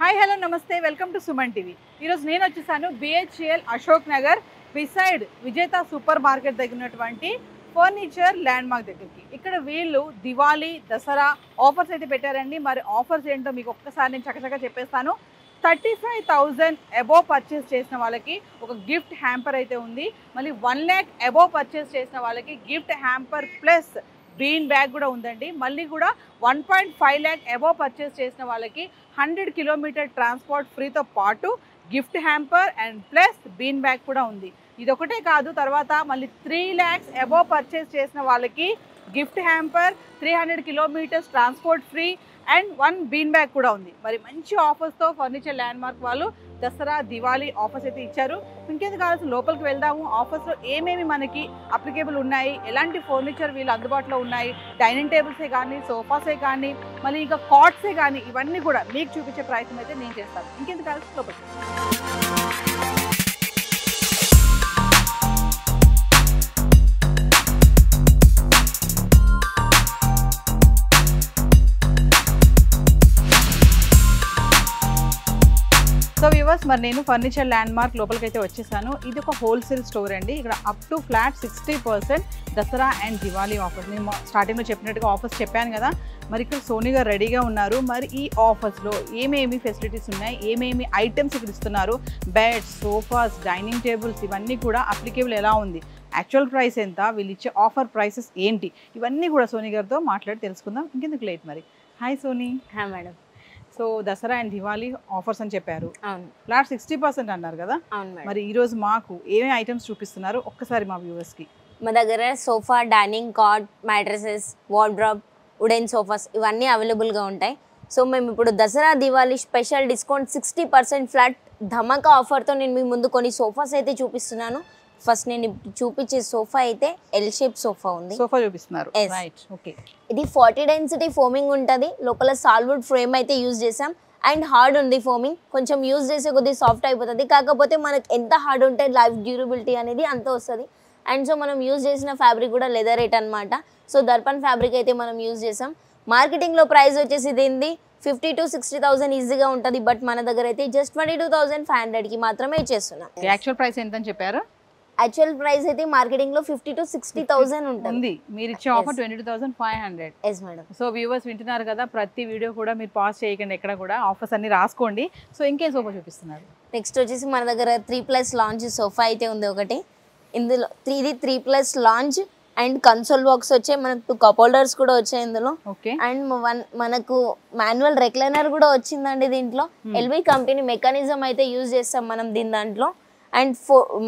Hi hello నమస్తే welcome to Suman TV. ఈరోజు నేను వచ్చేసాను బిహెచ్ఎల్ అశోక్ నగర్ బిసైడ్ విజేత సూపర్ మార్కెట్ దగ్గర ఉన్నటువంటి ఫర్నిచర్ ల్యాండ్ మార్క్ దగ్గరికి. ఇక్కడ వీళ్ళు దివాళీ దసరా ఆఫర్స్ అయితే పెట్టారండి. మరి ఆఫర్స్ ఏంటో మీకు ఒక్కసారి నేను చక్కచక్క చెప్పేస్తాను. 35,000 అబోవ్ పర్చేస్ చేసిన వాళ్ళకి ఒక గిఫ్ట్ హ్యాంపర్ అయితే ఉంది. మళ్ళీ 1 lakh అబోవ్ పర్చేస్ చేసిన వాళ్ళకి gift hamper plus bean bag కూడా ఉందండి. మళ్ళీ కూడా 1.5 lakh అబోవ్ పర్చేస్ చేసిన వాళ్ళకి 100 kilometer ట్రాన్స్పోర్ట్ ఫ్రీతో పాటు gift hamper and plus bean bag కూడా ఉంది. ఇదొకటే కాదు, తర్వాత మళ్ళీ 3 lakhs అబోవ్ పర్చేస్ చేసిన వాళ్ళకి gift hamper, 300 kilometers transport free and 1 bean bag కూడా ఉంది. మరి మంచి ఆఫర్స్తో ఫర్నిచర్ ల్యాండ్ మార్క్ వాళ్ళు దసరా దివాళీ ఆఫర్స్ అయితే ఇచ్చారు. ఇంకేది కావాల్సిన లోపలికి వెళ్దాము. ఆఫర్స్లో ఏమేమి మనకి అప్లికేబుల్ ఉన్నాయి, ఎలాంటి ఫర్నిచర్ వీళ్ళు అందుబాటులో ఉన్నాయి, డైనింగ్ టేబుల్సే కానీ సోఫాసే కానీ మళ్ళీ ఇంకా కాట్సే కానీ ఇవన్నీ కూడా మీకు చూపించే ప్రయత్నం అయితే నేను చేస్తాను. ఇంకేది కావాల్సిన లోపలికి. సో వ్యూవర్స్, మరి నేను ఫర్నిచర్ ల్యాండ్ మార్క్ లోపలికి అయితే వచ్చేసాను. ఇది ఒక హోల్సేల్ స్టోర్ అండి. ఇక్కడ up to flat 60% Dasara and Diwali offers. నేను స్టార్టింగ్లో చెప్పినట్టుగా ఆఫర్స్ చెప్పాను కదా. మరి ఇక్కడ సోనీ గారు రెడీగా ఉన్నారు. మరి ఈ ఆఫర్స్లో ఏమేమి ఫెసిలిటీస్ ఉన్నాయి, ఏమేమి ఐటమ్స్ ఇక్కడ ఇస్తున్నారు, బెడ్స్, సోఫాస్, డైనింగ్ టేబుల్స్ ఇవన్నీ కూడా అప్లికేబుల్ ఎలా ఉంది, యాక్చువల్ ప్రైస్ ఎంత, వీళ్ళు ఇచ్చే ఆఫర్ ప్రైసెస్ ఏంటి, ఇవన్నీ కూడా సోనీ గారితో మాట్లాడి తెలుసుకుందాం. ఇంకెందుకు లేట్. మరి hi Soni. Hi madam. So Dasara and Diwali offers అని చెప్పారు. అవును, ఫ్లాట్ 60% అన్నారు కదా. అవును మేడం. మరి ఈరోజు మాకు ఏమేమి ఐటమ్స్ చూపిస్తున్నారు ఒక్కసారి మా వ్యూవర్స్కి. మా దగ్గర sofa, dining cot, mattresses, wardrobe, wooden sofas ఇవన్నీ అవైలబుల్గా ఉంటాయి. సో మేము ఇప్పుడు Dasara Diwali special discount 60% flat ధమాకా ఆఫర్తో నేను మీ ముందు కొన్ని సోఫాస్ అయితే చూపిస్తున్నాను. ఫస్ట్ నేను చూపించే సోఫా అయితే ఎల్ షేప్ సోఫా ఉంది. సోఫా చూపిస్తున్నారు. Right, okay. ఇది 40 డెన్సిటీ ఫోమింగ్ ఉంటుంది. లోపల సాల్వుడ్ ఫ్రేమ్ అయితే యూజ్ చేసాం అండ్ హార్డ్ ఉంది ఫోమింగ్. కొంచెం యూజ్ చేసే కొద్దిగా సాఫ్ట్ అయిపోతుంది. కాకపోతే మనకు ఎంత హార్డ్ ఉంటే లైఫ్ డ్యూరబిలిటీ అనేది అంత వస్తుంది. అండ్ సో మనం యూజ్ చేసిన ఫ్యాబ్రిక్ కూడా లెదర్ రేట్ అనమాట. సో దర్పన్ ఫ్యాబ్రిక్ అయితే మనం యూజ్ చేసాం. మార్కెటింగ్లో ప్రైస్ వచ్చేసి దీనిది 50,000 to 60,000 ఈజీగా ఉంటుంది. బట్ మన దగ్గర అయితే జస్ట్ 22,500కి మాత్రమే ఇచ్చేస్తున్నాం. యాక్చువల్ ప్రైస్ ఎంత అని చెప్పారు? యాక్చువల్ ప్రైస్ అయితే మార్కెటింగ్ లో 50,000 to 60,000 ఉంటుంది. మీరు ఇచ్చే offer 22,500. Yes madam. So viewers వింటున్నారు కదా, ప్రతి వీడియో కూడా మీరు పాస్ చేయకండి, ఎక్కడ కూడా ఆఫర్స్ అన్ని రాసుకోండి. సో ఇంకేం సోఫా చూపిస్తున్నారు? నెక్స్ట్ వచ్చేసి మన దగ్గర 3+ లాంజ్ సోఫా అయితే ఉంది ఒకటి. ఇందులో ఇది 3+ లాంజ్ అండ్ కన్సోల్ బాక్స్ వచ్చాయి. మనకు 2 కప్ హోల్డర్స్ కూడా వచ్చాయి ఇందులో. అండ్ మనకు మాన్యువల్ రెక్లైనర్ కూడా వచ్చిందండి దీంట్లో. ఎల్బీ కంపెనీ మెకానిజం అయితే యూజ్ చేస్తాం మనం దీని దాంట్లో. అండ్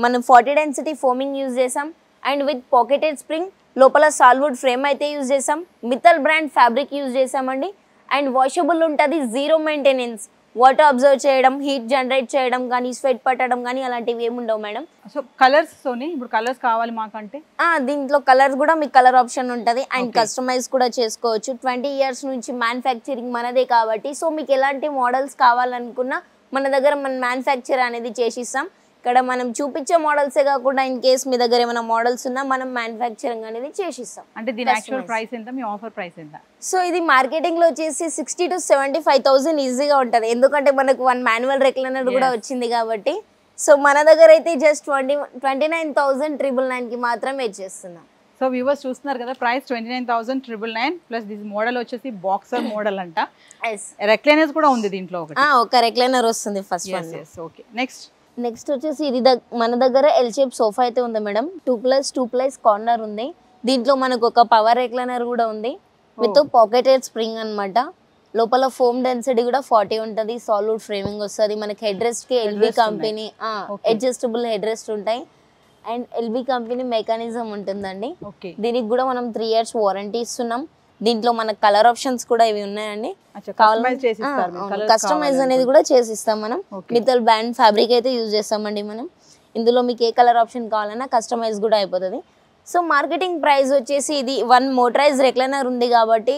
మనం 40 డెన్సిటీ ఫోమింగ్ యూజ్ చేసాం అండ్ విత్ పాకెటెడ్ స్ప్రింగ్. లోపల సాల్వుడ్ ఫ్రేమ్ అయితే యూజ్ చేసాం. మిత్తల్ బ్రాండ్ ఫ్యాబ్రిక్ యూజ్ చేసామండి. అండ్ వాషబుల్ ఉంటుంది, 0 మెయింటెనెన్స్. వాటర్ అబ్జర్వ్ చేయడం, హీట్ జనరేట్ చేయడం కానీ, స్వెట్ పట్టడం కానీ అలాంటివి ఏమి ఉండవు మేడం. సో కలర్స్ సోనీ, ఇప్పుడు కలర్స్ కావాలి మాకంటే దీంట్లో కలర్స్ కూడా మీకు కలర్ ఆప్షన్ ఉంటుంది అండ్ కస్టమైజ్ కూడా చేసుకోవచ్చు. 20 years నుంచి మ్యానుఫ్యాక్చరింగ్ మనదే కాబట్టి సో మీకు ఎలాంటి మోడల్స్ కావాలనుకున్నా మన దగ్గర మన మ్యానుఫ్యాక్చర్ అనేది చేసిస్తాం. ఇక్కడ మనం చూపించే మోడల్సే కాకుండా ఇన్ కేస్ మీ దగ్గర ఏమైనా మోడల్స్ ఉన్నా మనం మ్యానుఫ్యాక్చరింగ్ అనేది చేసిస్తాం. అంటే దీని యాక్చువల్ ప్రైస్ ఎంత, మీ ఆఫర్ ప్రైస్ ఎంత? సో ఇది మార్కెటింగ్ లో వచ్చేసి 60,000 to 75,000 ఈజీగా ఉంటుంది. ఎందుకంటే మనకు 1 మాన్యువల్ రెక్లైనర్ కూడా వచ్చింది కాబట్టి. సో మన దగ్గర అయితే జస్ట్ 29,999కి మాత్రమే ఇచ్చేస్తున్నాం. సో వ్యూవర్స్ చూస్తున్నారు కదా, ప్రైస్ 29,999 ప్లస్ దిస్ మోడల్ వచ్చేసి బాక్సర్ మోడల్ అంట. రెక్లైనర్స్ కూడా ఉంది దీంట్లో. ఒక రెక్లైనర్ వస్తుంది ఫస్ట్ వన్. ఓకే. నెక్స్ట్ వచ్చేసి ఇది మన దగ్గర ఎల్ షేప్ సోఫా అయితే ఉంది మేడం. 2+2+ కార్నర్ ఉంది. దీంట్లో మనకు ఒక పవర్ రెక్లైనర్ కూడా ఉంది విత్ పాకెటెడ్ స్ప్రింగ్ అనమాట. లోపల ఫోమ్ డెన్సిటీ కూడా 40 ఉంటుంది. సాలిడ్ ఫ్రేమింగ్ వస్తుంది. మనకి హెడ్ రెస్ట్ కి LB company adjustable head rest ఉంటాయి అండ్ ఎల్బీ కంపెనీ మెకానిజం ఉంటుందండి. దీనికి కూడా మనం 3 years వారంటీ ఇస్తున్నాం. దీంట్లో మనకు కలర్ ఆప్షన్స్ కూడా ఇవి ఉన్నాయండి. కస్టమైజ్ అనేది కూడా చేసిస్తాం మనం. మిత్తల్ బ్రాండ్ ఫ్యాబ్రిక్ అయితే యూజ్ చేస్తామండి మనం. ఇందులో మీకు ఏ కలర్ ఆప్షన్ కావాలన్నా కస్టమైజ్ కూడా అయిపోతుంది. సో మార్కెటింగ్ ప్రైస్ వచ్చేసి ఇది 1 మోటరైజ్ రెక్లైనర్ ఉంది కాబట్టి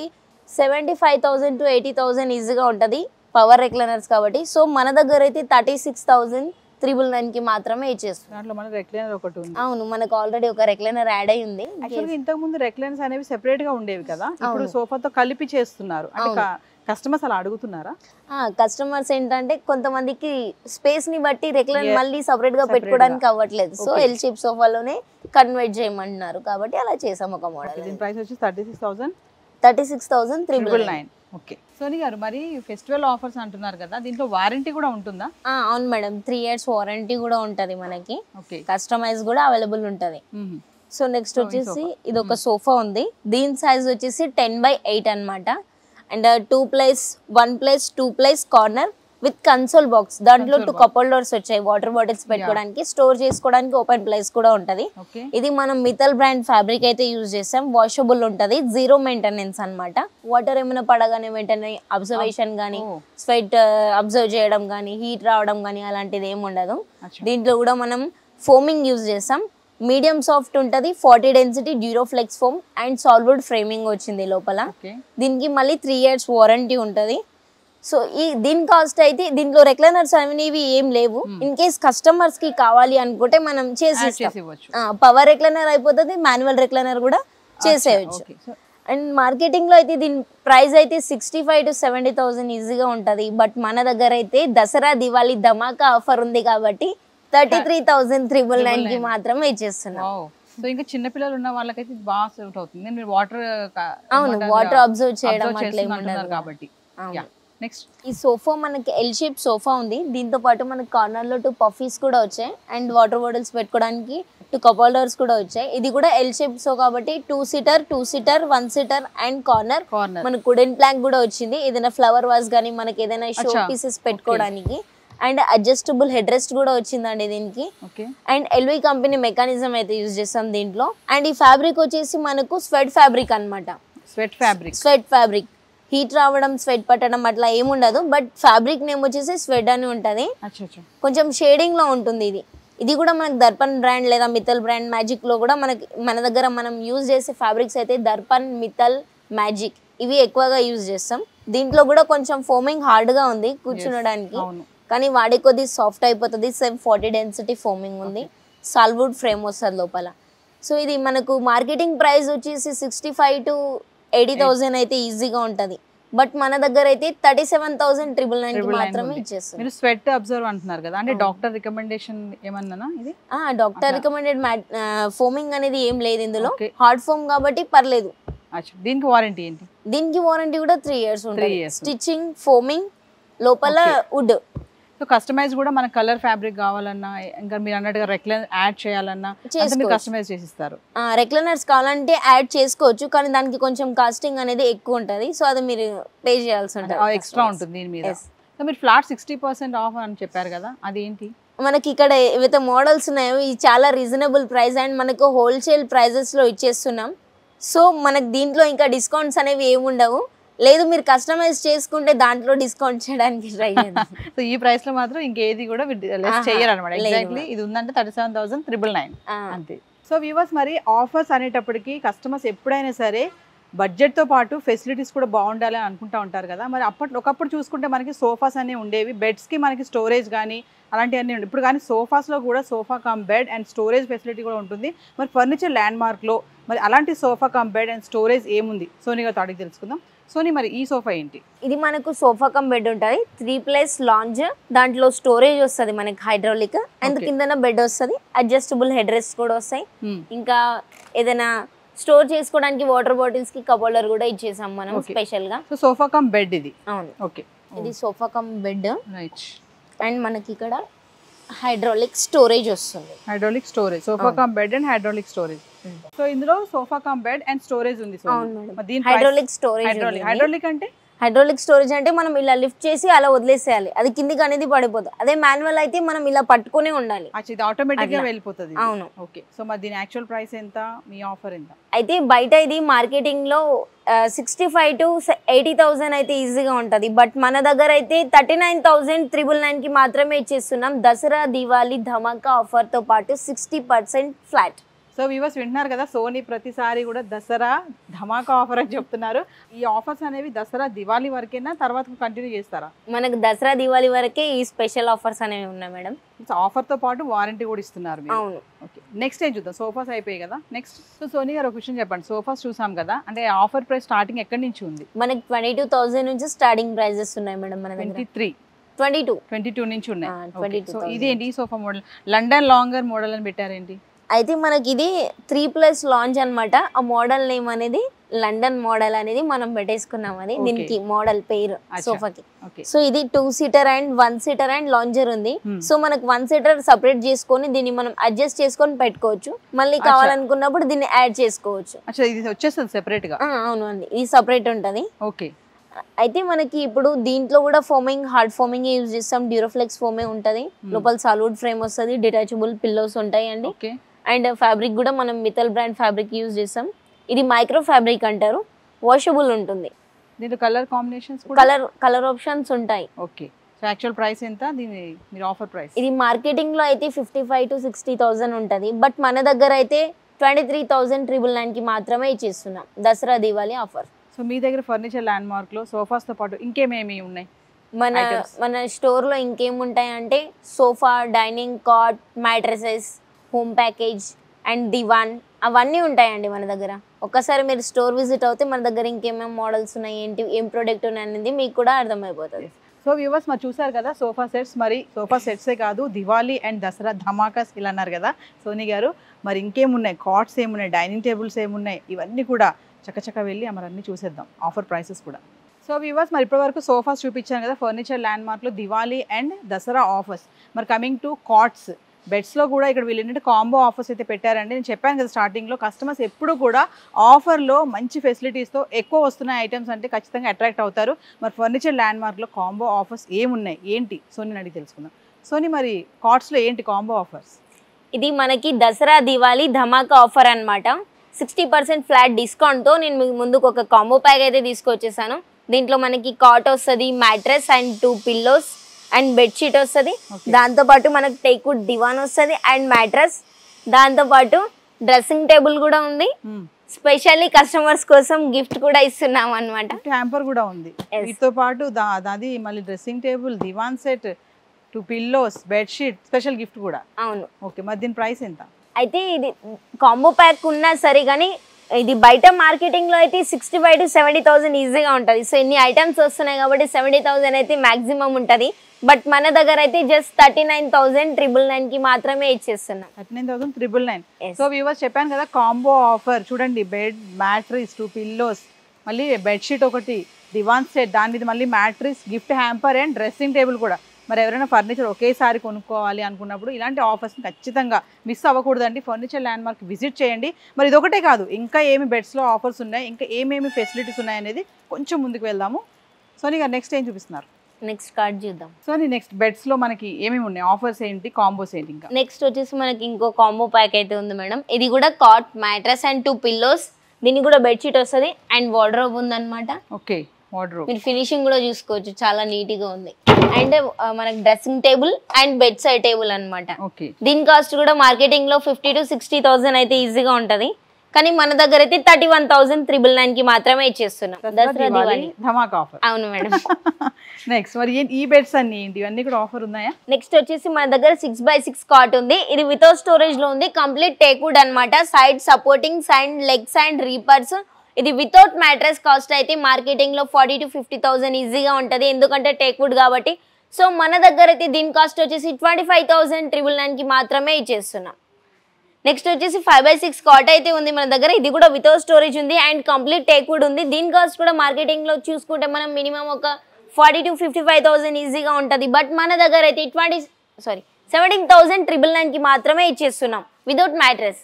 75,000 to 80,000 ఈజీగా ఉంటుంది, పవర్ రెక్లైనర్స్ కాబట్టి. సో మన దగ్గర అయితే 36,999కి మాత్రమే ఇచ్చేస్తాం. దాంట్లో మన రెక్లైనర్ ఒకటి ఉంది. అవును, మనకు ఆల్రెడీ ఒక రెక్లైనర్ యాడ్ అయి ఉంది. యాక్చువల్గా ఇంతకు ముందు రెక్లైనర్స్ అనేవి సెపరేట్ గా ఉండేవి కదా, ఇప్పుడు సోఫాతో కలిపి చేస్తున్నారు. అంటే కస్టమర్స్ అలా అడుగుతున్నారా? కస్టమర్స్ ఏంటంటే కొంతమందికి స్పేస్ ని బట్టి రెక్లైన్ మళ్ళీ సపరేట్ గా పెట్టుకోవడానికి అవ్వట్లేదు, సో ఎల్ షేప్ సోఫాలోనే కన్వర్ట్ చేయమంటున్నారు కాబట్టి అలా చేసాం ఒక మోడల్. దీని ప్రైస్ వచ్చి 36,000 36,999. ఓకే. సోని గారు, మరి ఫెస్టివల్ ఆఫర్స్ అంటున్నారు కదా, దీంట్లో వారంటీ కూడా ఉంటుందా? అవును మేడం, 3 years వారంటీ కూడా ఉంటది మనకి. ఓకే. కస్టమైజ్ కూడా అవైలబుల్ ఉంటది. సో నెక్స్ట్ వచ్చేసి ఇది ఒక సోఫా ఉంది. దీని సైజ్ వచ్చేసి 10x8 అన్నమాట. And 1+2 corner with console box. దాంట్లో 2 cup holders వచ్చాయి, వాటర్ బాటిల్స్ పెట్టుకోవడానికి, స్టోర్ చేసుకోవడానికి ఓపెన్ ప్లేస్ కూడా ఉంటది. ఇది మనం మితల్ బ్రాండ్ ఫ్యాబ్రిక్ అయితే యూజ్ చేసాం. వాషబుల్ ఉంటది, 0 మెయింటెనెన్స్ అన్నమాట. వాటర్ ఏమైనా పడగానే వెంటనే అబ్జర్వేషన్ గానీ, స్వెట్ అబ్జర్వ్ చేయడం గానీ, హీట్ రావడం గానీ అలాంటిది ఏమి ఉండదు. దీంట్లో కూడా మనం ఫోమింగ్ యూజ్ చేసాం. మీడియం సాఫ్ట్ ఉంటుంది, 40 density, Duroflex foam and sal wood framing వచ్చింది లోపల. దీనికి మళ్ళీ 3 years వారంటీ ఉంటుంది. సో దీని కాస్ట్ అయితే దీంట్లో రెక్లైనర్స్ అనేవి ఏం లేవు. ఇన్ కేస్ కస్టమర్స్ కి కావాలి అనుకుంటే మనం చేసి పవర్ రెక్లైనర్ అయిపోతుంది, మాన్యువల్ రెక్లైనర్ కూడా చేసేయచ్చు. అండ్ మార్కెటింగ్ లో అయితే దీని ప్రైస్ అయితే 65,000 to 70,000 ఈజీగా ఉంటది. బట్ మన దగ్గర అయితే దసరా దివాళీ ధమాకా ఆఫర్ ఉంది కాబట్టి 33,999 కి మాత్రమే ఇచ్చేస్తున్నాం. సో ఇంకా చిన్న పిల్లలు ఉన్న వాళ్ళకైతే బాగా సూట్ అవుతుంది. మీరు వాటర్ అబ్జర్వ్ చేయడం అట్లా ఏముండదు కాబట్టి. నెక్స్ట్ ఈ సోఫా మనకి ఎల్ షేప్ సోఫా ఉంది. దీంతో పాటు మనకి కార్నర్ లో 2 పఫీస్ కూడా వచ్చాయి అండ్ వాటర్ బాటిల్స్ పెట్టుకోవడానికి 2 cup holders కూడా వచ్చాయి. ఇది కూడా ఎల్ షేప్ సో కాబట్టి 2 seater 1 seater అండ్ కార్నర్ మనకు వుడెన్ ప్లాంక్ కూడా వచ్చింది. ఏదైనా ఫ్లవర్ వాజ్ గానీ మనకి ఏదైనా షో పీసెస్ పెట్టుకోవడానికి. అండ్ అడ్జస్టబుల్ హెడ్ రెస్ట్ కూడా వచ్చిందండి దీనికి. అండ్ ఎల్వి కంపెనీ మెకానిజం అయితే యూజ్ చేస్తాం దీంట్లో. అండ్ ఈ ఫ్యాబ్రిక్ వచ్చేసి మనకు స్వెట్ ఫ్యాబ్రిక్ అనమాట. స్వెట్ ఫ్యాబ్రిక్ హీట్ రావడం, స్వెట్ పట్టడం అట్లా ఏముండదు. బట్ ఫ్యాబ్రిక్ నేమ్ వచ్చేసి స్వెట్ అని ఉంటది. కొంచెం షేడింగ్ లో ఉంటుంది ఇది. ఇది కూడా మనకి దర్పణ్ బ్రాండ్ లేదా మిత్తల్ బ్రాండ్, మ్యాజిక్ లో కూడా మన దగ్గర మనం యూజ్ చేసే ఫ్యాబ్రిక్స్ అయితే దర్పణ్, మిత్తల్, మ్యాజిక్ ఇవి ఎక్కువగా యూజ్ చేస్తాం. దీంట్లో కూడా కొంచెం ఫోమింగ్ హార్డ్ గా ఉంది కూర్చునడానికి, కానీ వాడే కొద్ది సాఫ్ట్ అయిపోతుంది. 40 డెన్సిటీ ఫోమింగ్ ఉంది, సాల్వుడ్ ఫ్రేమ్ వస్తుంది లోపల. సో ఇది మనకు మార్కెటింగ్ ప్రైస్ వచ్చేసి 65,000 to 80,000 అయితే ఈజీగా ఉంటది. బట్ మన దగ్గర అయితే 37,999 కి మాత్రమే ఇచ్చేస్తాం. మీరు స్వెట్ అబ్జర్వ్ అంటున్నారు కదా, అంటే డాక్టర్ రికమెండేషన్ ఏమన్నా? ఇది డాక్టర్ రికమెండెడ్ ఫోమింగ్ అనేది ఏం లేదు ఇందులో, హార్డ్ ఫోమ్ కాబట్టి పర్లేదు. దీనికి వారంటీ ఏంటి? దీనికి వారంటీ కూడా 3 years ఉంటుంది. స్టిచ్చింగ్, ఫోమింగ్, లోపల వుడ్. సో కస్టమైజ్ కూడా మన కలర్ ఫ్యాబ్రిక్ కావాలన్నా, ఇంకా మీరు అన్నట్టుగా రెక్లైన్ యాడ్ చేయాలన్నా కస్టమైజ్ చేసిస్తారు. రెక్లైనర్స్ కావాలంటే యాడ్ చేసుకోవచ్చు, కానీ దానికి కొంచెం కాస్టింగ్ అనేది ఎక్కువ ఉంటుంది. సో అది మీరు పే చేయాల్సి ఉంటుంది, ఎక్స్ట్రా ఉంటుంది దీని మీద. సో మీరు ఫ్లాట్ 60% ఆఫ్ అని చెప్పారు కదా, అది ఏంటి? మనకి ఇక్కడ ఏవైతే మోడల్స్ ఉన్నాయో ఇవి చాలా రీజనబుల్ ప్రైస్ అండ్ మనకు హోల్సేల్ ప్రైజెస్ లో ఇచ్చేస్తున్నాం. సో మనకు దీంట్లో ఇంకా డిస్కౌంట్స్ అనేవి ఏమి ఉండవు. లేదు మీరు కస్టమైజ్ చేసుకుంటే దాంట్లో డిస్కౌంట్ చేయడానికి ట్రై చేద్దాం. సో ఈ ప్రైస్ లో మాత్రం ఇంకేది కూడా లెస్ చేయరు అన్నమాట. ఎగ్జాక్ట్లీ ఇది ఉందంటే 37,999 అంతే. సో వ్యూవర్స్, మరి ఆఫర్స్ అనేటప్పటికి కస్టమర్స్ ఎప్పుడైనా సరే బడ్జెట్తో పాటు ఫెసిలిటీస్ కూడా బాగుండాలి అని అనుకుంటూ ఉంటారు కదా. మరి ఒకప్పుడు చూసుకుంటే మనకి సోఫాస్ అనేవి ఉండేవి, బెడ్స్కి మనకి స్టోరేజ్ కానీ అలాంటివన్నీ ఉండే. ఇప్పుడు కానీ సోఫాస్లో కూడా sofa cum bed and storage facility కూడా ఉంటుంది. మరి ఫర్నిచర్ ల్యాండ్ మార్క్లో మరి అలాంటి sofa cum bed and storage ఏముంది సోనీ గారితో అడిగి తెలుసుకుందాం. సోనీ, మరి ఈ సోఫా ఏంటి? ఇది మనకు సోఫా కమ్ బెడ్ ఉంటుంది, 3+ లాంజ్. దాంట్లో స్టోరేజ్ వస్తుంది మనకి హైడ్రాలిక్, అండ్ కిందన బెడ్ వస్తుంది, అడ్జస్టబుల్ హెడ్ రెస్ట్ కూడా వస్తాయి. ఇంకా ఏదైనా స్టోర్ చేసుకోవడానికి వాటర్ బాటిల్స్ కి కప్ హోల్డర్ కూడా ఇచ్చేసాం మనం స్పెషల్ గా. సో సోఫా కమ్ బెడ్ ఇది. అవును, ఓకే. ఇది సోఫా కమ్ బెడ్. అండ్ మనకి ఇక్కడ హైడ్రాలిక్ స్టోరేజ్ వస్తుంది. Hydraulic storage, sofa cum bed and hydraulic storage. So ఇందులో sofa cum bed and storage ఉంది. Hydraulic storage. హైడ్రాలిక్ అంటే హైడ్రాలిక్ స్టోరేజ్ అంటే మనం ఇలా లిఫ్ట్ చేసి అలా వదిలేసేయాలి, అది కిందికి అనేది పడిపోతుంది. అదే మాన్యువల్ అయితే మనం ఇలా పట్టుకునే ఉండాలి, ఇది ఆటోమేటిక్ గా వెళ్ళిపోతుంది. అవును, ఓకే. సో మరి దీని యాక్చువల్ ప్రైస్ ఎంత, మీ ఆఫర్ ఎంత? అయితే బయట ఇది మార్కెటింగ్ లో 65,000 to 80,000 అయితే ఈజీగా ఉంటది. బట్ మన దగ్గర అయితే 39,999 కి మాత్రమే ఇచ్చేస్తున్నాం. దసరా దివాళీ ధమాకా ఆఫర్ తో పాటు 60% ఫ్లాట్. సో వ్యూవర్స్ వింటున్నారు కదా, సోనీ ప్రతిసారి కూడా దసరా ధమాకా ఆఫర్ అని చెప్తున్నారు. ఈ ఆఫర్స్ అనేవి దసరా దివాళీ వరకేనా, తర్వాత కంటిన్యూ చేస్తారా? మనకు దసరా దివాళీ వరకే ఈ స్పెషల్ ఆఫర్స్ అనేవి ఉన్నాయి మేడం. ఆఫర్తో పాటు వారంటీ కూడా ఇస్తున్నారు మీరు. అవును. ఓకే, నెక్స్ట్ ఏం చూద్దాం. సోఫాస్ అయిపోయాయి కదా, నెక్స్ట్ సో సోనీ గారు ఒక విషయం చెప్పండి. సోఫాస్ చూసాం కదా, అంటే ఆఫర్ ప్రైస్ స్టార్టింగ్ ఎక్కడి నుంచి ఉంది? మనకి 22,000 నుంచి స్టార్టింగ్ ప్రైజెస్ ఉన్నాయి మేడం మన దగ్గర. 22 నుంచి ఉన్నాయి. సో ఇదేంటి ఈ sofa model London longer model అని పెట్టారేంటి? అయితే మనకి ఇది 3+ లాంచ్ అన్నమాట. ఆ మోడల్ నేమ్ అనేది లండన్ మోడల్ అనేది మనం పెట్టేసుకున్నాం. అది దీనికి మోడల్ పేరు సోఫాకి. సో ఇది 2 seater and 1 seater and lounger ఉంది. సో మనకు 1 సీటర్ సపరేట్ చేసుకొని దీన్ని మనం అడ్జస్ట్ చేసుకొని పెట్టుకోవచ్చు. మళ్ళీ కావాలనుకున్నప్పుడు దీన్ని యాడ్ చేసుకోవచ్చు. ఇది వచ్చేస్తుంది సెపరేట్ గా? అవును అండి, ఇది సపరేట్ ఉంటది. ఓకే. అయితే మనకి ఇప్పుడు దీంట్లో కూడా ఫోమింగ్, హార్డ్ ఫోమింగ్ యూజ్ చేస్తాం. డ్యూరోఫ్లెక్స్ ఫోమే ఉంటది. లోపల సాలిడ్ ఫ్రేమ్ వస్తుంది, డిటాచబుల్ పిల్లోస్ ఉంటాయి అండి. అండ్ ఫ్యాబ్రిక్ కూడా మనం మిథల్ బ్రాండ్ ఫ్యాబ్రిక్ యూజ్ చేస్తాం. ఇది మైక్రో ఫ్యాబ్రిక్ అంటారు, వాషబుల్ ఉంటుంది. దీంట్లో కలర్ కాంబినేషన్స్ కలర్ ఆప్షన్స్ ఉంటాయి. ఓకే. సో యాక్చువల్ ప్రైస్ ఎంత దీని మీరు ఆఫర్ ప్రైస్? ఇది మార్కెటింగ్ లో అయితే 55,000 to 60,000 ఉంటది. బట్ మన దగ్గర అయితే 23,999 కి మాత్రమే ఇచ్చేస్తున్నాం దసరా దివాళీ ఆఫర్. సో మీ దగ్గర ఫర్నిచర్ ల్యాండ్ మార్క్ లో సోఫాస్ తో పాటు ఇంకేమేమి ఉన్నాయి? మన స్టోర్ లో ఇంకేముంటాయి అంటే sofa, dining cot, mattresses, home package and divan అవన్నీ ఉంటాయండి మన దగ్గర. ఒక్కసారి మీరు స్టోర్ విజిట్ అవుతే మన దగ్గర ఇంకేమేమి మోడల్స్ ఉన్నాయి, ఏంటి ఏం ప్రోడక్ట్ ఉన్నాయి అనేది మీకు కూడా అర్థమైపోతుంది. సో వ్యూవర్స్ మరి చూసారు కదా సోఫా సెట్స్. మరి సోఫా సెట్సే కాదు, దివాళీ అండ్ దసరా ధమాకాస్ ఇలా అన్నారు కదా సోనీ గారు. మరి ఇంకేమున్నాయి, కాట్స్ ఏమున్నాయి, డైనింగ్ టేబుల్స్ ఏమున్నాయి, ఇవన్నీ కూడా చక్కచక్క వెళ్ళి మరి అన్నీ చూసేద్దాం, ఆఫర్ ప్రైసెస్ కూడా. సో వ్యూవర్స్ మరి ఇప్పటివరకు సోఫాస్ చూపించాను కదా ఫర్నిచర్ ల్యాండ్ మార్క్లో దివాళీ అండ్ దసరా ఆఫర్స్. మరి కమింగ్ టు కాట్స్, బెడ్స్లో కూడా ఇక్కడ వీళ్ళు ఏంటంటే కాంబో ఆఫర్స్ అయితే పెట్టారండి. నేను చెప్పాను కదా స్టార్టింగ్లో, కస్టమర్స్ ఎప్పుడు కూడా ఆఫర్లో మంచి ఫెసిలిటీస్తో ఎక్కువ వస్తున్నాయి ఐటమ్స్ అంటే ఖచ్చితంగా అట్రాక్ట్ అవుతారు. మరి ఫర్నిచర్ ల్యాండ్ మార్క్లో కాంబో ఆఫర్స్ ఏమున్నాయి ఏంటి సోనీ అడిగి తెలుసుకుందాం. సోనీ మరి కాట్స్లో ఏంటి కాంబో ఆఫర్స్? ఇది మనకి దసరా దివాళీ ధమాకా ఆఫర్ అనమాట. 60% ఫ్లాట్ డిస్కౌంట్తో నేను మీకు ముందుకు ఒక కాంబో ప్యాక్ అయితే తీసుకొచ్చేసాను. దీంట్లో మనకి కాట్ వస్తుంది, mattress and 2 pillows and bedsheet వస్తుంది. దాంతోపాటు మనకు టేక్వుడ్ దివాన్ వస్తుంది అండ్ మ్యాట్రస్. దాంతోపాటు డ్రెస్సింగ్ టేబుల్ కూడా ఉంది. స్పెషల్లీ కస్టమర్స్ కోసం గిఫ్ట్ కూడా ఇస్తున్నాం అనమాట. హ్యాంపర్ కూడా ఉంది వీటితో పాటు. అది మళ్ళీ dressing table, divan set, 2 pillows, bedsheet, special gift కూడా. అవును. ఓకే, మరి దీని ప్రైస్ ఎంత? అయితే ఇది కాంబో ప్యాక్ ఉన్నా సరే కానీ ఇది బయట మార్కెటింగ్ లో అయితే 65,000 to 70,000 ఈజీగా ఉంటుంది. సో ఇన్ని ఐటమ్స్ వస్తున్నాయి కాబట్టి 70,000 అయితే మాక్సిమం ఉంటుంది. బట్ మన దగ్గర అయితే జస్ట్ 39,999 కి మాత్రమే ఇచ్చేస్తున్నాం. 39,999. సో వ్యూవర్స్ చెప్పాను కదా కాంబో ఆఫర్ చూడండి. బెడ్, మ్యాట్రిస్, 2 పిల్లోస్, మళ్ళీ బెడ్షీట్ ఒకటి, దివాన్ సెట్, దాని మీద మళ్ళీ mattress, gift hamper and dressing table కూడా. మరి ఎవరైనా ఫర్నిచర్ ఒకేసారి కొనుక్కోవాలి అనుకున్నప్పుడు ఇలాంటి ఆఫర్స్ని ఖచ్చితంగా మిస్ అవ్వకూడదండి. ఫర్నిచర్ ల్యాండ్ మార్క్ విజిట్ చేయండి. మరి ఇది ఒకటే కాదు, ఇంకా ఏమి బెడ్స్లో ఆఫర్స్ ఉన్నాయి, ఇంకా ఏమేమి ఫెసిలిటీస్ ఉన్నాయి అనేది కొంచెం ముందుకు వెళ్దాము. సోనీ గారు నెక్స్ట్ ఏం చూపిస్తున్నారు? నెక్స్ట్ కార్డ్ చూద్దాం. సోనీ నెక్స్ట్ బెడ్స్లో మనకి ఏమేమి ఉన్నాయి, ఆఫర్స్ ఏంటి, కాంబోస్ ఏంటి? ఇంకా నెక్స్ట్ వచ్చేసి మనకి ఇంకో కాంబో ప్యాక్ అయితే ఉంది మేడం. ఇది కూడా కాట్, మ్యాట్రస్ అండ్ 2 పిల్లోస్. దీనికి కూడా బెడ్షీట్ వస్తుంది అండ్ వార్డ్రోబ్ ఉందన్నమాట. ఓకే, వార్డ్రోబ్ మీరు ఫినిషింగ్ కూడా చూసుకోవచ్చు, చాలా నీట్గా ఉంది. అండ్ మనకి dressing table and bed side table అనమాట. దీని కాస్ట్ కూడా మార్కెటింగ్ లో 50,000 to 60,000 అయితే ఈజీగా ఉంటది. కానీ మన దగ్గర అయితే 31,999 కి మాత్రమే ఇచ్చేస్తున్నాం దసరా దివాళీ ధమాకా ఆఫర్. అవును మేడం. నెక్స్ట్ మరి ఈ బెడ్స్ అన్ని ఏంటి, ఇవన్నీ కూడా ఆఫర్ ఉన్నాయా? నెక్స్ట్ వచ్చేసి మన దగ్గర 6x6 కాట్ ఉంది. ఇది వితౌట్ స్టోరేజ్ లో ఉంది, కంప్లీట్ టేక్వుడ్ అనమాట. Side supporting and legs and reapers. ఇది వితౌట్ మ్యాట్రెస్ కాస్ట్ అయితే మార్కెటింగ్ లో 40,000 to 50,000 ఈజీగా ఉంటుంది, ఎందుకంటే టేక్వుడ్ కాబట్టి. సో మన దగ్గర అయితే దీని కాస్ట్ వచ్చేసి 25,999 కి మాత్రమే ఇచ్చేస్తున్నాం. నెక్స్ట్ వచ్చేసి 5x6 కాట్ అయితే ఉంది మన దగ్గర. ఇది కూడా వితౌట్ స్టోరేజ్ ఉంది అండ్ కంప్లీట్ టేక్వుడ్ ఉంది. దీని కాస్ట్ కూడా మార్కెటింగ్ లో చూసుకుంటే మనం మినిమం ఒక 40,000 to 55,000 ఈజీగా ఉంటుంది. బట్ మన దగ్గర అయితే 17,999 కి మాత్రమే ఇచ్చేస్తున్నాం వితౌట్ మ్యాట్రెస్.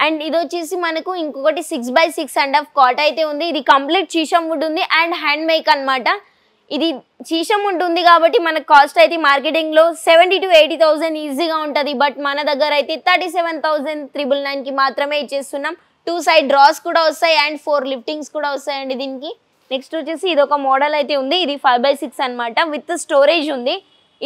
అండ్ ఇది వచ్చేసి మనకు ఇంకొకటి 6x6.5 కాట్ అయితే ఉంది. ఇది కంప్లీట్ చీషం వుడ్ ఉంది అండ్ హ్యాండ్ మేక్ అనమాట. ఇది చీషం వుడ్ ఉంది కాబట్టి మనకు కాస్ట్ అయితే మార్కెటింగ్ లో 70,000 to 80,000 ఈజీగా ఉంటుంది. బట్ మన దగ్గర అయితే 37,999 కి మాత్రమే ఇచ్చేస్తున్నాం. 2 సైడ్ డ్రాస్ కూడా వస్తాయి అండ్ 4 లిఫ్టింగ్స్ కూడా వస్తాయండి దీనికి. నెక్స్ట్ వచ్చేసి ఇది ఒక మోడల్ అయితే ఉంది. ఇది 5x6 అనమాట, విత్ స్టోరేజ్ ఉంది.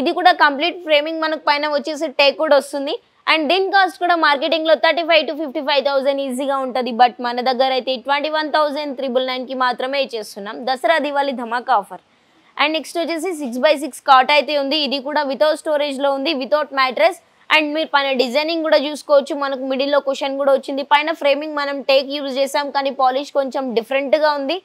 ఇది కూడా కంప్లీట్ ఫ్రేమింగ్ మనకు పైన వచ్చేసి టేక్వుడ్ వస్తుంది అండ్ దీని కాస్ట్ కూడా మార్కెటింగ్ లో 35,000 to 55,000 ఈజీగా ఉంటుంది. బట్ మన దగ్గర అయితే 21,999కి మాత్రమే ఇచ్చేస్తున్నాం దసరా దివాళీ ధమాకా ఆఫర్. అండ్ నెక్స్ట్ వచ్చేసి 6x6 కాట్ అయితే ఉంది. ఇది కూడా వితౌట్ స్టోరేజ్ లో ఉంది, వితౌట్ మ్యాట్రెస్. అండ్ మీరు పైన డిజైనింగ్ కూడా చూసుకోవచ్చు, మనకు మిడిల్ లో కుషన్ కూడా వచ్చింది. పైన ఫ్రేమింగ్ మనం టేక్ యూజ్ చేసాం, కానీ పాలిష్ కొంచెం డిఫరెంట్ గా ఉంది.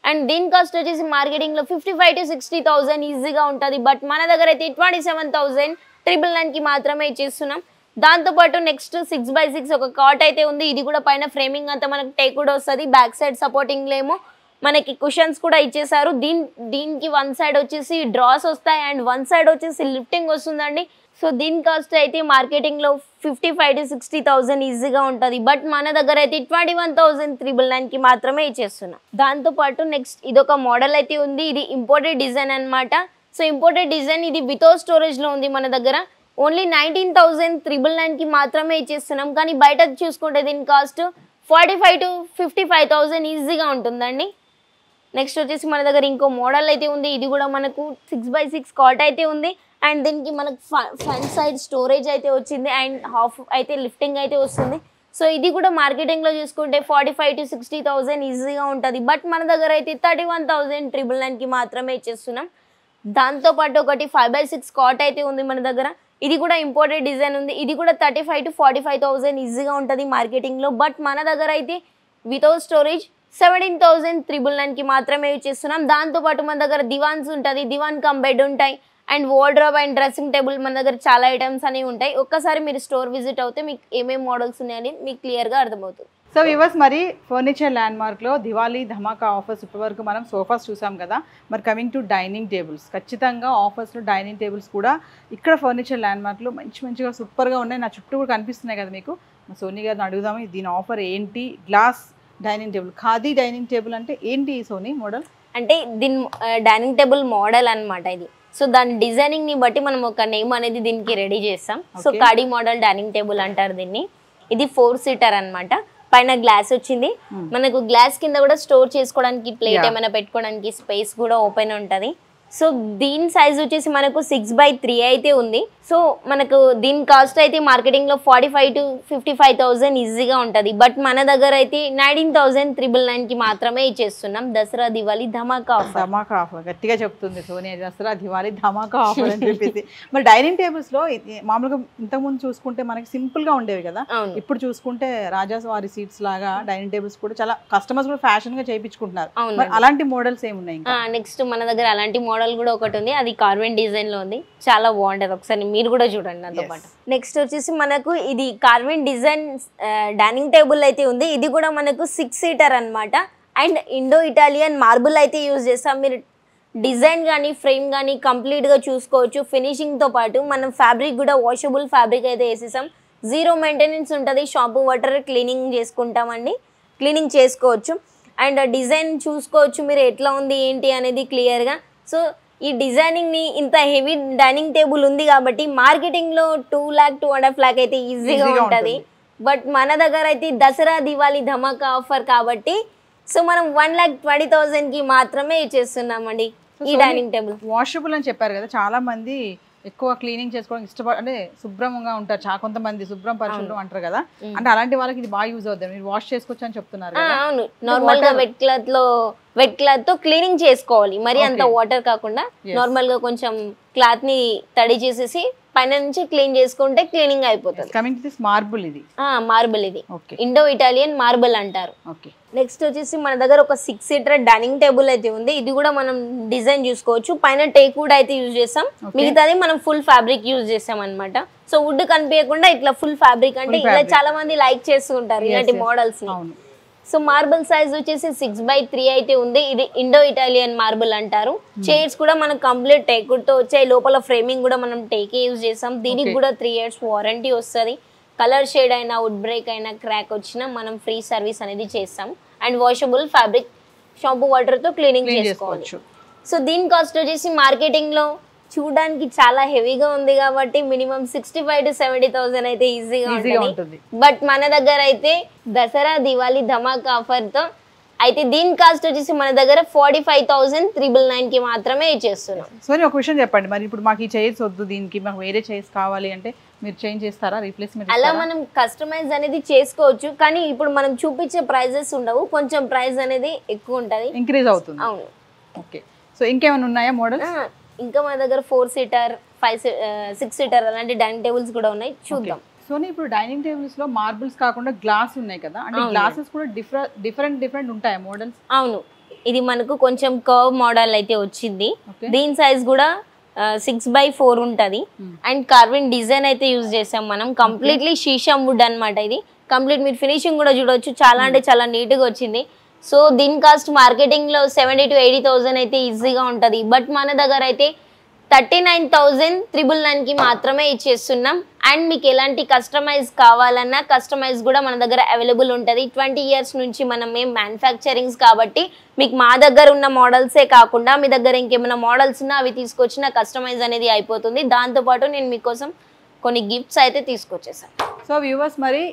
అండ్ దీని కాస్ట్ వచ్చేసి మార్కెటింగ్ లో 55,000 to 60,000 ఈజీగా ఉంటుంది. బట్ మన దగ్గర అయితే 27,999కి మాత్రమే ఇచ్చేస్తున్నాం. దాంతోపాటు నెక్స్ట్ 6x6 ఒక కాట్ అయితే ఉంది. ఇది కూడా పైన ఫ్రేమింగ్ అంతా మనకు టేక్ కూడా వస్తుంది, బ్యాక్ సైడ్ సపోర్టింగ్ లేమో మనకి కుషన్స్ కూడా ఇచ్చేసారు. దీనికి వన్ సైడ్ వచ్చేసి డ్రాస్ వస్తాయి అండ్ వన్ సైడ్ వచ్చేసి లిఫ్టింగ్ వస్తుందండి. సో దీని కాస్ట్ అయితే మార్కెటింగ్ లో 55,000 to 60,000 ఈజీగా ఉంటుంది. బట్ మన దగ్గర అయితే 21,999కి మాత్రమే ఇచ్చేస్తున్నాం. దాంతోపాటు నెక్స్ట్ ఇదొక మోడల్ అయితే ఉంది. ఇది ఇంపోర్టెడ్ డిజైన్ అనమాట. సో ఇంపోర్టెడ్ డిజైన్ ఇది వితౌట్ స్టోరేజ్ లో ఉంది. మన దగ్గర ఓన్లీ 19,999కి మాత్రమే ఇచ్చేస్తున్నాం. కానీ బయట చూసుకుంటే దీని కాస్ట్ 45,000 to 55,000 ఈజీగా ఉంటుందండి. నెక్స్ట్ వచ్చేసి మన దగ్గర ఇంకో మోడల్ అయితే ఉంది. ఇది కూడా మనకు 6x6 కాట్ అయితే ఉంది. అండ్ దీనికి మనకు ఫ్రంట్ సైడ్ స్టోరేజ్ అయితే వచ్చింది అండ్ హాఫ్ అయితే లిఫ్టింగ్ అయితే వస్తుంది. సో ఇది కూడా మార్కెటింగ్ లో చూసుకుంటే 45,000 to 60,000 ఈజీగా ఉంటుంది. బట్ మన దగ్గర అయితే 31,999కి మాత్రమే ఇచ్చేస్తున్నాం. దాంతోపాటు ఒకటి 5x6 కాట్ అయితే ఉంది మన దగ్గర. ఇది కూడా ఇంపోర్టెడ్ డిజైన్ ఉంది. ఇది కూడా 35,000 to 45,000 ఈజీగా ఉంటుంది మార్కెటింగ్ లో. బట్ మన దగ్గర అయితే వితౌట్ స్టోరేజ్ 17,999కి మాత్రమే ఇచ్చేస్తున్నాం. దాంతోపాటు మన దగ్గర దివాన్స్ ఉంటుంది, దివాన్ కమ్ బెడ్ ఉంటాయి and wardrobe and dressing table మన దగ్గర చాలా ఐటమ్స్ అనేవి ఉంటాయి. ఒక్కసారి మీరు స్టోర్ విజిట్ అవుతే మీకు ఏమేమి మోడల్స్ ఉన్నాయని మీకు క్లియర్గా అర్థమవుతుంది. సో వ్యూవర్స్, మరి ఫర్నిచర్ ల్యాండ్ మార్క్లో దివాళీ ధమాకా ఆఫర్స్ ఇప్పటివరకు మనం సోఫాస్ చూసాం కదా. మరి కమింగ్ టు డైనింగ్ టేబుల్స్, ఖచ్చితంగా ఆఫర్స్లో డైనింగ్ టేబుల్స్ కూడా ఇక్కడ ఫర్నిచర్ ల్యాండ్ మార్క్లో మంచిగా సూపర్గా ఉన్నాయి. నా చుట్టూ కూడా కనిపిస్తున్నాయి కదా మీకు. సోనీ గారిని అడుగుదాము దీని ఆఫర్ ఏంటి. Glass dining table, khadi dining table అంటే ఏంటి సోనీ మోడల్? అంటే దీని డైనింగ్ టేబుల్ మోడల్ అనమాట ఇది. సో దాని డిజైనింగ్ ని బట్టి మనం ఒక నేమ్ అనేది దీనికి రెడీ చేస్తాం. So khadi model dining table అంటారు దీన్ని. ఇది 4 సీటర్ అనమాట. పైన గ్లాస్ వచ్చింది. మనకు గ్లాస్ కింద కూడా స్టోర్ చేసుకోవడానికి ప్లేట్ ఏమైనా పెట్టుకోవడానికి స్పేస్ కూడా ఓపెన్ ఉంటుంది. సో దీని సైజ్ వచ్చేసి మనకు 6x3 అయితే ఉంది. సో మనకు దీని కాస్ట్ అయితే మార్కెటింగ్ లో 45,000 to 55,000 ఈజీగా ఉంటుంది. బట్ మన దగ్గర అయితే 19,999కి మాత్రమే ఇచ్చేస్తున్నాం దసరా దివాళీ ధమాకా ఆఫర్. ధమాకా ఆఫర్ గట్టిగా చెప్తుంది సోనీ, దసరా దివాళీ ధమాకా ఆఫర్ అని చెప్పేసి. మరి డైనింగ్ టేబుల్స్ లో మామూలుగా ఇంతకుముందు చూసుకుంటే మనకి సింపుల్ గా ఉండేవి కదా. ఇప్పుడు చూసుకుంటే రాజాస్ వారి సీట్స్ లాగా డైనింగ్ టేబుల్స్ కూడా చాలా కస్టమర్స్ కూడా ఫ్యాషన్ గా చేయించుకుంటున్నారు. అలాంటి మోడల్స్ ఏమున్నాయి? నెక్స్ట్ మన దగ్గర అలాంటి మోడల్ కూడా ఒకటి ఉంది. అది కార్వెన్ డిజైన్ లో ఉంది, చాలా బాగుంటది. ఒకసారి మీరు కూడా చూడండి నాతో పాటు. నెక్స్ట్ వచ్చేసి మనకు ఇది కార్వెన్ డిజైన్ డైనింగ్ టేబుల్ అయితే ఉంది. ఇది కూడా మనకు 6 సీటర్ అనమాట. అండ్ ఇండో ఇటాలియన్ మార్బుల్ అయితే యూజ్ చేస్తాం. మీరు డిజైన్ కానీ ఫ్రేమ్ కానీ కంప్లీట్గా చూసుకోవచ్చు. ఫినిషింగ్తో పాటు మనం ఫ్యాబ్రిక్ కూడా వాషబుల్ ఫ్యాబ్రిక్ అయితే వేసేసాం. 0 మెయింటెనెన్స్ ఉంటుంది. షాంపూ వాటర్ క్లీనింగ్ చేసుకుంటామండి, క్లీనింగ్ చేసుకోవచ్చు. అండ్ డిజైన్ చూసుకోవచ్చు మీరు ఎట్లా ఉంది ఏంటి అనేది క్లియర్గా. సో ఈ డిజైనింగ్ని ఇంత హెవీ డైనింగ్ టేబుల్ ఉంది కాబట్టి మార్కెటింగ్లో 2 lakh 2.5 lakh అయితే ఈజీగా ఉంటుంది. బట్ మన దగ్గర అయితే దసరా దివాళీ ధమాకా ఆఫర్ కాబట్టి సో మనం 1,20,000కి మాత్రమే ఇచ్చేస్తున్నామండి ఈ డైనింగ్ టేబుల్. వాషబుల్ అని చెప్పారు కదా, చాలా మంది ఎక్కువ క్లీనింగ్ చేసుకోవడానికి ఇష్టపడ అంటే శుభ్రంగా ఉంటారు. చాలా కొంతమంది శుభ్రం పరిశుభ్రం అంటారు కదా, అంటే అలాంటి వాళ్ళకి ఇది బాగా యూజ్ అవుతుంది. మీరు వాష్ చేసుకోవచ్చు అని చెప్తున్నారు. అవును, నార్మల్ గా వెట్ క్లాత్ తో క్లీనింగ్ చేసుకోవాలి. మరి అంత వాటర్ కాకుండా నార్మల్ గా కొంచెం క్లాత్ ని తడి చేసేసి పైన నుంచి క్లీన్ చేసుకుంటే క్లీనింగ్ అయిపోతుంది. కమింగ్ టు దిస్ మార్బుల్, ఇది మార్బుల్, ఇది ఇండో ఇటాలియన్ మార్బుల్ అంటారు. నెక్స్ట్ వచ్చేసి మన దగ్గర ఒక 6 సీటర్ డైనింగ్ టేబుల్ అయితే ఉంది. ఇది కూడా మనం డిజైన్ చూసుకోవచ్చు. పైన టేక్ వుడ్ అయితే యూజ్ చేస్తాం, మిగతాది మనం ఫుల్ ఫ్యాబ్రిక్ యూజ్ చేస్తాం అనమాట. సో వుడ్ కనిపించకుండా ఇట్లా ఫుల్ ఫ్యాబ్రిక్ అంటే ఇలా చాలా మంది లైక్ చేస్తుంటారు ఇలాంటి మోడల్స్ ని. సో మార్బుల్ సైజ్ వచ్చేసి 6x3 అయితే ఉంది. ఇది ఇండో ఇటాలియన్ మార్బుల్ అంటారు. చైర్స్ కూడా మనకు కంప్లీట్ టేక్ వుడ్ తో వచ్చాయి. లోపల ఫ్రేమింగ్ కూడా మనం టేకే యూజ్ చేసాం. దీనికి కూడా 3 years వారంటీ వస్తుంది. కలర్ షేడ్ అయినా వుడ్ బ్రేక్ అయినా క్రాక్ వచ్చినా మనం ఫ్రీ సర్వీస్ అనేది చేస్తాం. And washable fabric shampoo water తో క్లీనింగ్ చేసుకోవచ్చు. సో దీని కాస్ట్ వచ్చేసి మార్కెటింగ్ లో చూడడానికి చాలా హెవీగా ఉంది కాబట్టి మినిమం 65,000 to 70,000 అయితే ఈజీగా ఉంటుంది. బట్ మన దగ్గర అయితే దసరా దివాళీ ధమాకా ఆఫర్ తో అయితే దీని కాస్ట్ వచ్చేసి మన దగ్గర 45,999 కి మాత్రమే ఇచ్చేస్తున్నాం. సో ఒక విషయం చెప్పండి, మరి ఇప్పుడు మాకు ఈ చైర్స్ వద్దు, దీనికి మాకు వేరే చైర్స్ కావాలి అంటే మీరు చేంజ్ చేస్తారా, రీప్లేస్మెంట్? అలా మనం కస్టమైజ్ అనేది చేసుకోవచ్చు, కానీ ఇప్పుడు మనం చూపించే ప్రైజెస్ ఉండవు, కొంచెం ప్రైస్ అనేది ఎక్కువ ఉంటుంది, ఇంక్రీజ్ అవుతుంది. అవును. ఓకే, సో ఇంకేమైనా ఉన్నాయా మోడల్స్? ఇంకా మన దగ్గర 4 సీటర్ 6 సీటర్ అలాంటి డైనింగ్ టేబుల్స్ కూడా ఉన్నాయి, చూద్దాం. సోనీ ఇప్పుడు డైనింగ్ టేబుల్స్ లో మార్బుల్స్ కాకుండా గ్లాస్ ఉన్నాయి కదా, అంటే గ్లాసెస్ కూడా డిఫరెంట్ ఉంటాయి మోడల్స్? అవును, ఇది మనకు కొంచెం కర్వ్ మోడల్ అయితే వచ్చింది. దీని సైజ్ కూడా 6x4 ఉంటది. అండ్ కార్వింగ్ డిజైన్ అయితే యూజ్ చేసాం మనం, కంప్లీట్లీ షీషం వుడ్ అన్నమాట. ఇది కంప్లీట్ మీరు ఫినిషింగ్ కూడా చూడొచ్చు, చాలా అంటే చాలా నీట్ గా వచ్చింది. సో దీని కాస్ట్ మార్కెటింగ్ లో 70,000 to 80,000 అయితే ఈజీగా ఉంటది, బట్ మన దగ్గర అయితే 39,999 కి మాత్రమే ఇచ్చేస్తున్నాం. అండ్ మీకు ఎలాంటి కస్టమైజ్ కావాలన్నా కస్టమైజ్ కూడా మన దగ్గర అవైలబుల్ ఉంటుంది. 20 years నుంచి మనం మేము మ్యానుఫ్యాక్చరింగ్స్ కాబట్టి మీకు మా దగ్గర ఉన్న మోడల్సే కాకుండా మీ దగ్గర ఇంకేమైనా మోడల్స్ ఉన్నా అవి తీసుకొచ్చిన కస్టమైజ్ అనేది అయిపోతుంది. దాంతోపాటు నేను మీకోసం కొన్ని గిఫ్ట్స్ అయితే తీసుకొచ్చేసాను. సో వ్యూవర్స్, మరి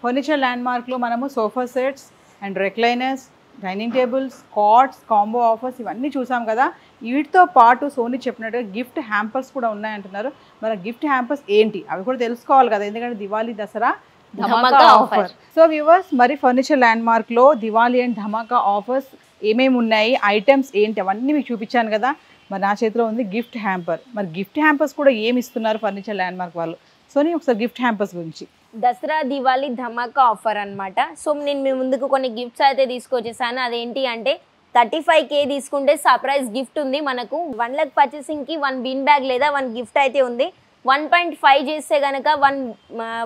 ఫర్నిచర్ ల్యాండ్ మార్క్లో మనము sofa sets and recliners, dining tables, cots, combo offers ఇవన్నీ చూసాం కదా. వీటితో పాటు సోనీ చెప్పినట్టుగా గిఫ్ట్ హ్యాంపర్స్ కూడా ఉన్నాయంటున్నారు. మరి గిఫ్ట్ హ్యాంపర్స్ ఏంటి అవి కూడా తెలుసుకోవాలి కదా, ఎందుకంటే దివాళీ దసరా ధమాకా ఆఫర్. సో వ్యూవర్స్, మరి ఫర్నిచర్ ల్యాండ్ మార్క్లో దివాళీ అండ్ ధమాకా ఆఫర్స్ ఏమేమి ఉన్నాయి, ఐటమ్స్ ఏంటి అవన్నీ మీకు చూపించాను కదా. మరి నా చేతిలో ఉంది గిఫ్ట్ హ్యాంపర్. మరి గిఫ్ట్ హ్యాంపర్స్ కూడా ఏమి ఇస్తున్నారు ఫర్నిచర్ ల్యాండ్ మార్క్ వాళ్ళు? సోనీ ఒకసారి గిఫ్ట్ హ్యాంపర్స్ గురించి. దసరా దివాళీ ధమాకా ఆఫర్ అన్నమాట. సో నేను మీ ముందుకు కొన్ని గిఫ్ట్స్ అయితే తీసుకొచ్చేసాను. అదేంటి అంటే 35K తీసుకుంటే సర్ప్రైజ్ గిఫ్ట్ ఉంది మనకు. 1 lakh పర్చేసింగ్కి 1 బిన్ బ్యాగ్ లేదా 1 గిఫ్ట్ అయితే ఉంది. 1.5 చేస్తే కనుక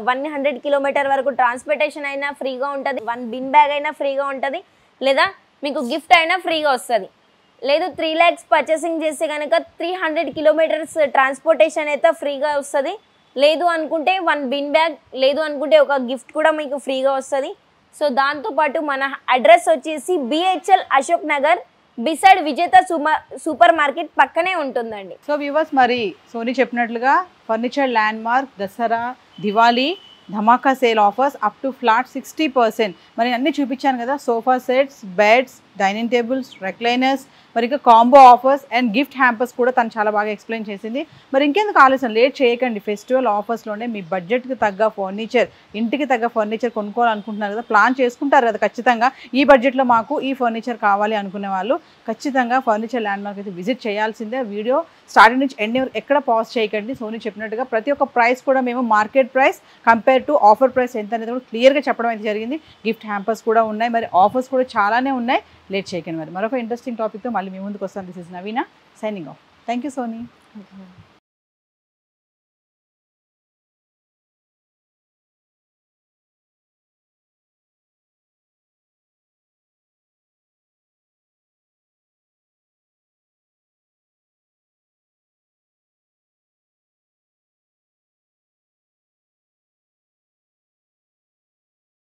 100 కిలోమీటర్ వరకు ట్రాన్స్పోర్టేషన్ అయినా ఫ్రీగా ఉంటుంది, 1 బిన్ బ్యాగ్ అయినా ఫ్రీగా ఉంటుంది, లేదా మీకు గిఫ్ట్ అయినా ఫ్రీగా వస్తుంది. లేదు 3 lakhs పర్చేసింగ్ చేస్తే కనుక 300 కిలోమీటర్స్ ట్రాన్స్పోర్టేషన్ అయితే ఫ్రీగా వస్తుంది. లేదు అనుకుంటే 1 బిన్ బ్యాగ్, లేదు అనుకుంటే ఒక గిఫ్ట్ కూడా మీకు ఫ్రీగా వస్తుంది. సో దాంతోపాటు మన అడ్రస్ వచ్చేసి BHL అశోక్ నగర్ బిసైడ్ విజేత సూపర్ మార్కెట్ పక్కనే ఉంటుందండి. సో వ్యూవర్స్, మరి సోనీ చెప్పినట్లుగా furniture land mark Dasara Diwali Dhamaka sale offers up to flat 60%. మరి అన్నీ చూపించాను కదా, sofa sets, beds, dining tables, recliners, మరి ఇంకా combo offers and gift hampers కూడా తను చాలా బాగా ఎక్స్ప్లెయిన్ చేసింది. మరి ఇంకెందుకు ఆలస్యం, లేట్ చేయకండి. ఫెస్టివల్ ఆఫర్స్లోనే మీ బడ్జెట్కి తగ్గ ఫర్నిచర్, ఇంటికి తగ్గ ఫర్నిచర్ కొనుక్కోవాలనుకుంటున్నారు కదా, ప్లాన్ చేసుకుంటారు కదా ఖచ్చితంగా. ఈ బడ్జెట్లో మాకు ఈ ఫర్నిచర్ కావాలి అనుకునే వాళ్ళు ఖచ్చితంగా ఫర్నిచర్ ల్యాండ్ మార్క్ అయితే విజిట్ చేయాల్సిందే. వీడియో స్టార్టింగ్ నుంచి ఎండ్ ఎక్కడ పాజ్ చేయకండి. సోనీ చెప్పినట్టుగా ప్రతి ఒక్క ప్రైస్ కూడా మేము market price compare to offer price ఎంత అనేది కూడా క్లియర్గా చెప్పడం అయితే జరిగింది. గిఫ్ట్ హ్యాంపర్స్ కూడా ఉన్నాయి, మరి ఆఫర్స్ కూడా చాలానే ఉన్నాయి. లేట్ చేయకండి. మరి మరొక ఇంట్రెస్టింగ్ టాపిక్తో మళ్ళీ మీ ముందుకు వస్తాను. This is Naveena signing off. Thank you Sony.